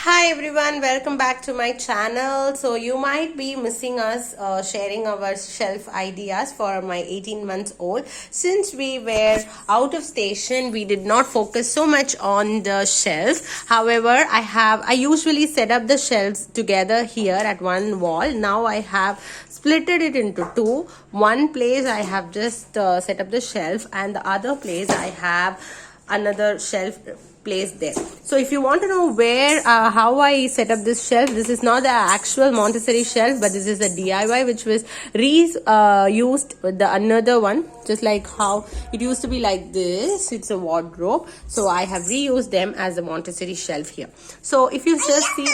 Hi everyone, welcome back to my channel. So you might be missing us sharing our shelf ideas for my 18 months old. Since we were out of station, we did not focus so much on the shelf. However, I usually set up the shelves together here at one wall. Now I have splitted it into two. One place I have just set up the shelf, and the other place I have another shelf placed there. So if you want to know where how I set up this shelf, this is not the actual Montessori shelf, but this is a DIY which was used with the another one, just like how it used to be like this. It's a wardrobe, so I have reused them as a Montessori shelf here. So if you just see,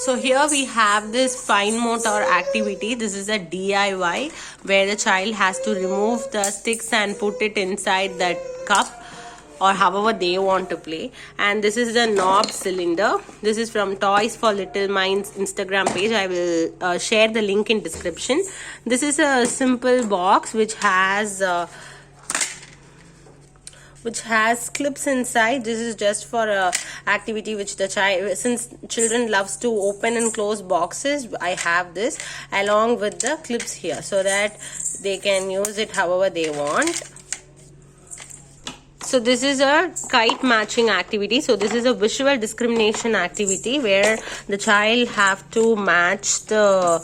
so here we have this fine motor activity. This is a DIY where the child has to remove the sticks and put it inside that cup, or however they want to play. And this is the knob cylinder. This is from Toys for Little Minds Instagram page. I will share the link in description. This is a simple box which has clips inside. This is just for a activity which the child, since children loves to open and close boxes, I have this along with the clips here so that they can use it however they want. So this is a kite matching activity. So this is a visual discrimination activity where the child have to match the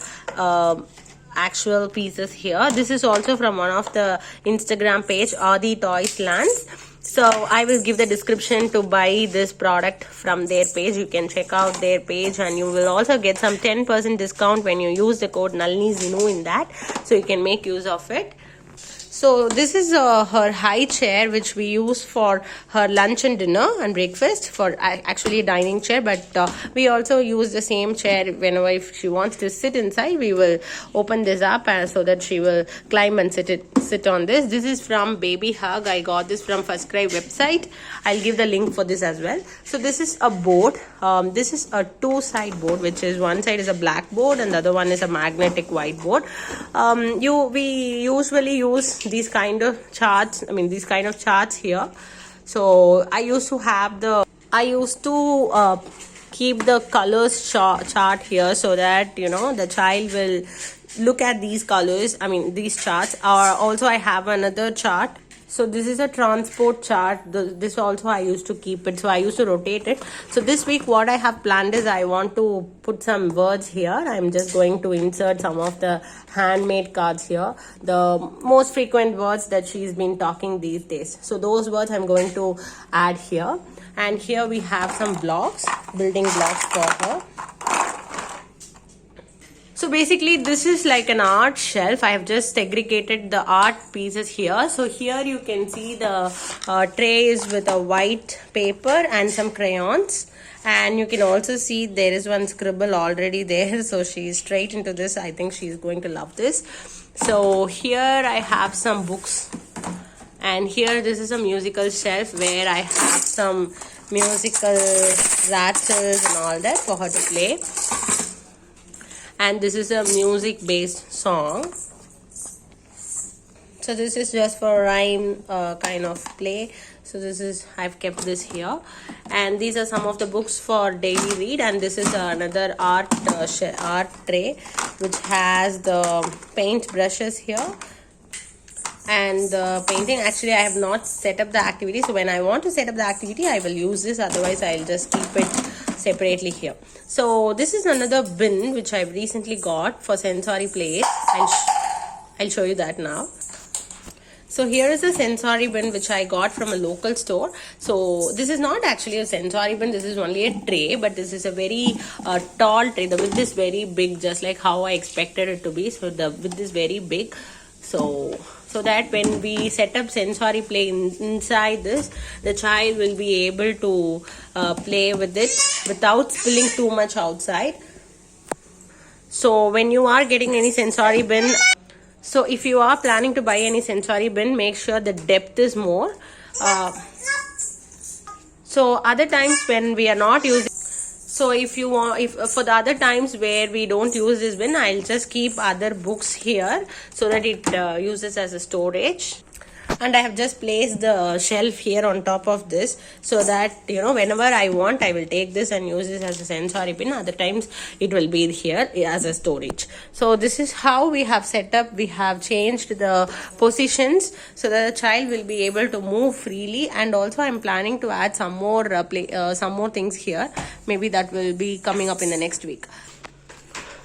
actual pieces here. This is also from one of the Instagram page, Adi Toys Lands. So I will give the description to buy this product from their page. You can check out their page, and you will also get some 10% discount when you use the code NaliniZinu in that. So you can make use of it. So this is her high chair which we use for her lunch and dinner and breakfast, for actually a dining chair, but we also use the same chair whenever if she wants to sit inside. We will open this up so that she will climb and sit on this. This is from Baby Hug. I got this from First Cry website. I'll give the link for this as well. So this is a board. This is a two-side board, which is one side is a black board and the other one is a magnetic whiteboard. We usually use these kind of charts, these kind of charts here. So I used to keep the colors chart here so that the child will look at these colors, these charts. Or also I have another chart. So this is a transport chart. This also I used to keep it. So I used to rotate it. So this week what I have planned is I want to put some words here. I'm just going to insert some of the handmade cards here. The most frequent words that she's been talking these days. So those words I'm going to add here. And here we have some blocks, building blocks for her. So basically this is like an art shelf. I have just segregated the art pieces here. So here you can see the tray is with a white paper and some crayons. And you can also see there is one scribble already there. So she's straight into this. I think she's going to love this. So here I have some books. And here this is a musical shelf where I have some musical rattles and all that for her to play. And this is a music based song. So this is just for rhyme kind of play. So this is, I've kept this here. And these are some of the books for daily read. And this is another art tray which has the paint brushes here. And the painting, actually I have not set up the activity. So when I want to set up the activity, I will use this. Otherwise I'll just keep it separately here. So this is another bin which I've recently got for sensory play. I'll show you that now. So here is a sensory bin which I got from a local store. So this is not actually a sensory bin. This is only a tray, but this is a very tall tray. The width is very big, just like how I expected it to be. So the width is very big. So that when we set up sensory play inside this, the child will be able to play with it without spilling too much outside. So when you are getting any sensory bin, so if you are planning to buy any sensory bin, make sure the depth is more. So other times when we are not using, so if you want, if for the other times where we don't use this bin, I'll just keep other books here so that it uses as a storage. And I have just placed the shelf here on top of this, so that whenever I want, I will take this and use this as a sensory pin. Other times it will be here as a storage. So this is how we have set up. We have changed the positions so that the child will be able to move freely. And also I'm planning to add some more things here. Maybe that will be coming up in the next week.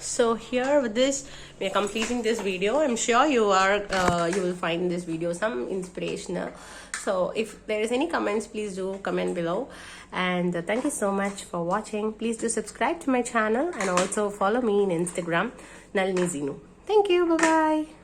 So here with this, we are completing this video. I'm sure you will find this video some inspirational. So if there is any comments, please do comment below. And thank you so much for watching. Please do subscribe to my channel and also follow me in Instagram, Nalini Zinu. Thank you. Bye bye.